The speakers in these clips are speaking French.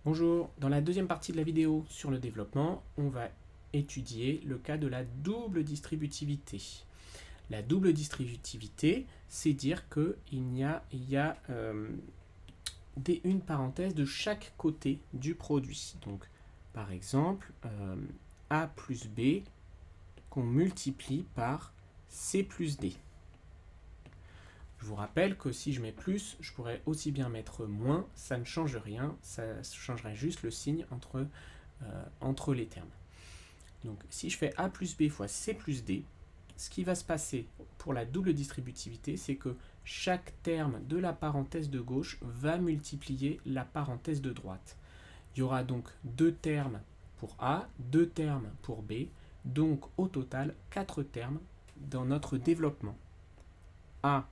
Bonjour, dans la deuxième partie de la vidéo sur le développement, on va étudier le cas de la double distributivité. La double distributivité, c'est dire qu'il y a une parenthèse de chaque côté du produit. Donc, par exemple, A plus B qu'on multiplie par C plus D. Je vous rappelle que si je mets plus, je pourrais aussi bien mettre moins, ça ne change rien, ça changerait juste le signe entre les termes. Donc si je fais A plus B fois C plus D, ce qui va se passer pour la double distributivité, c'est que chaque terme de la parenthèse de gauche va multiplier la parenthèse de droite. Il y aura donc 2 termes pour A, 2 termes pour B, donc au total 4 termes dans notre développement. A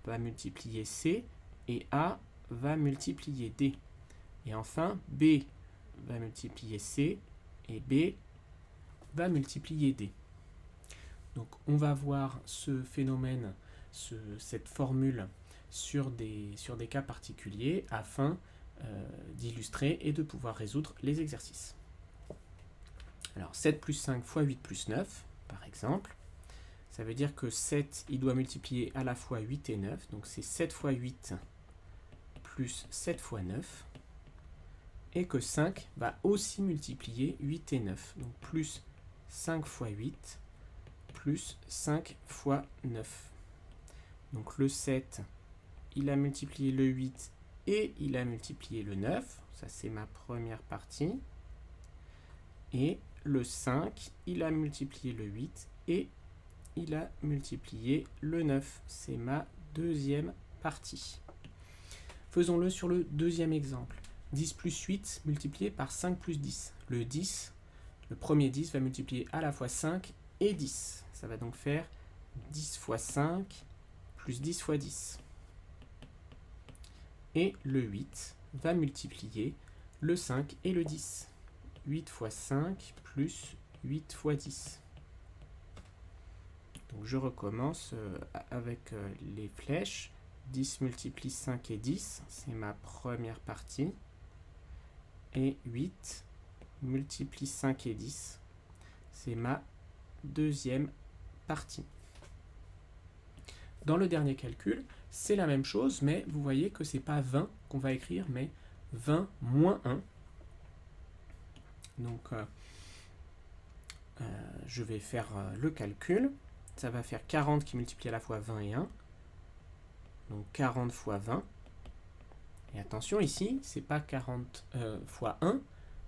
va multiplier C et A va multiplier D. Et enfin, B va multiplier C et B va multiplier D. Donc on va voir ce phénomène, cette formule sur des cas particuliers afin d'illustrer et de pouvoir résoudre les exercices. Alors 7 plus 5 fois 8 plus 9, par exemple. Ça veut dire que 7, il doit multiplier à la fois 8 et 9. Donc c'est 7 fois 8 plus 7 fois 9. Et que 5 va aussi multiplier 8 et 9. Donc plus 5 fois 8 plus 5 fois 9. Donc le 7, il a multiplié le 8 et il a multiplié le 9. Ça c'est ma première partie. Et le 5, il a multiplié le 8 et il a multiplié le 9. C'est ma deuxième partie. Faisons-le sur le deuxième exemple. 10 plus 8 multiplié par 5 plus 10. Le 10, le premier 10 va multiplier à la fois 5 et 10. Ça va donc faire 10 fois 5 plus 10 fois 10. Et le 8 va multiplier le 5 et le 10. 8 fois 5 plus 8 fois 10. Donc je recommence avec les flèches. 10 multiplie 5 et 10, c'est ma première partie. Et 8 multiplie 5 et 10, c'est ma deuxième partie. Dans le dernier calcul, c'est la même chose, mais vous voyez que ce n'est pas 20 qu'on va écrire, mais 20 moins 1. Donc je vais faire le calcul. Ça va faire 40 qui multiplie à la fois 20 et 1. Donc 40 fois 20. Et attention ici, c'est pas 40 fois 1.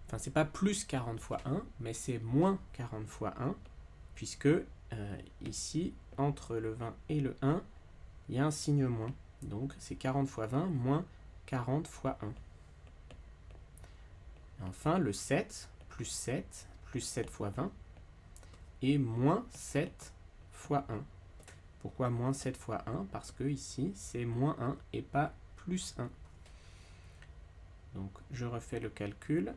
Enfin, c'est pas plus 40 fois 1, mais c'est moins 40 fois 1. Puisque ici, entre le 20 et le 1, il y a un signe moins. Donc c'est 40 fois 20 moins 40 fois 1. Et enfin, le 7 plus 7 fois 20. Et moins 7 fois 1. Pourquoi moins 7 fois 1? Parce que ici, c'est moins 1 et pas plus 1. Donc, je refais le calcul,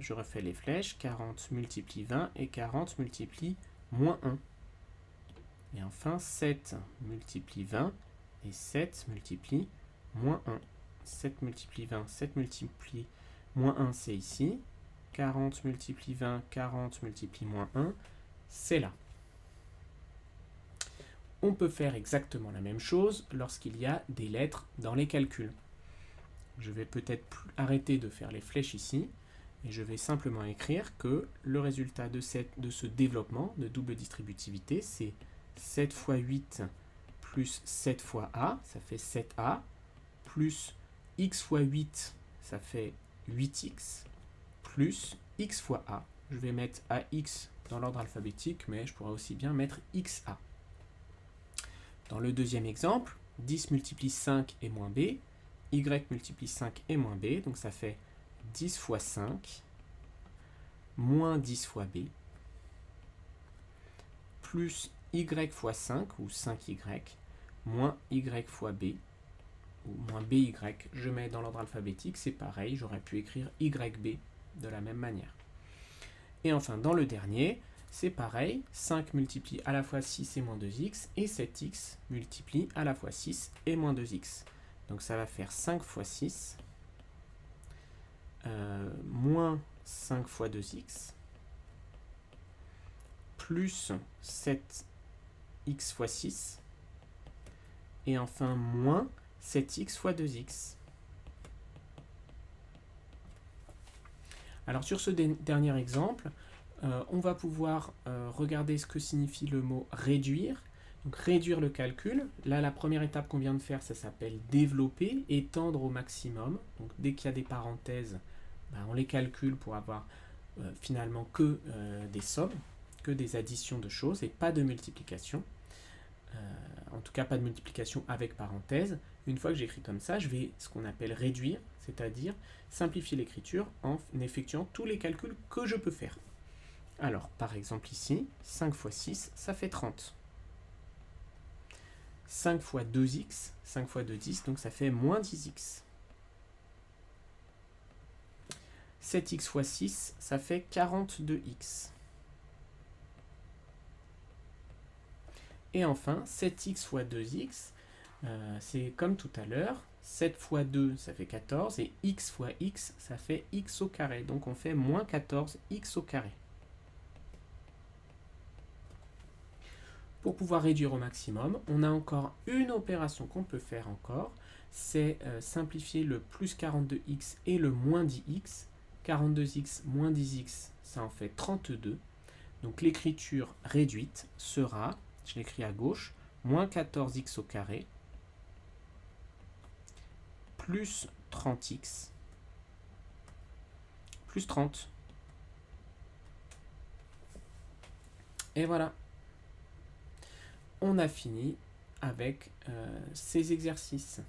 je refais les flèches. 40 multiplie 20 et 40 multiplie moins 1. Et enfin, 7 multiplie 20 et 7 multiplie moins 1. 7 multiplie 20, 7 multiplie moins 1, c'est ici. 40 multiplie 20, 40 multiplie moins 1, c'est là. On peut faire exactement la même chose lorsqu'il y a des lettres dans les calculs. Je vais peut-être arrêter de faire les flèches ici et je vais simplement écrire que le résultat de ce développement de double distributivité, c'est 7 fois 8 plus 7 fois A, ça fait 7A, plus x fois 8, ça fait 8x, plus x fois A. Je vais mettre AX dans l'ordre alphabétique, mais je pourrais aussi bien mettre XA. Dans le deuxième exemple, 10 multiplie 5 et moins b, y multiplie 5 et moins b, donc ça fait 10 fois 5, moins 10 fois b, plus y fois 5, ou 5y, moins y fois b, ou moins by, je mets dans l'ordre alphabétique, c'est pareil, j'aurais pu écrire yb de la même manière. Et enfin, dans le dernier, c'est pareil, 5 multiplie à la fois 6 et moins 2x, et 7x multiplie à la fois 6 et moins 2x. Donc ça va faire 5 fois 6, 5 fois 2x plus 7x fois 6 et enfin moins 7x fois 2x. Alors sur ce dernier exemple, on va pouvoir regarder ce que signifie le mot réduire. Donc réduire le calcul, là la première étape qu'on vient de faire, ça s'appelle développer, étendre au maximum. Donc dès qu'il y a des parenthèses, on les calcule pour avoir finalement que des sommes, que des additions de choses et pas de multiplication. En tout cas pas de multiplication avec parenthèse. Une fois que j'écris comme ça, je vais ce qu'on appelle réduire, c'est-à-dire simplifier l'écriture en effectuant tous les calculs que je peux faire. Alors par exemple ici, 5 fois 6, ça fait 30. 5 fois 2x, 5 fois 2, 10, donc ça fait moins 10x. 7x fois 6, ça fait 42x. Et enfin, 7x fois 2x, c'est comme tout à l'heure, 7 fois 2, ça fait 14, et x fois x, ça fait x au carré. Donc on fait moins 14x au carré. Pour pouvoir réduire au maximum, on a encore une opération qu'on peut faire encore, c'est simplifier le plus 42x et le moins 10x. 42x moins 10x, ça en fait 32. Donc l'écriture réduite sera, je l'écris à gauche, moins 14x au carré plus 30x plus 30. Et voilà. On a fini avec ces exercices.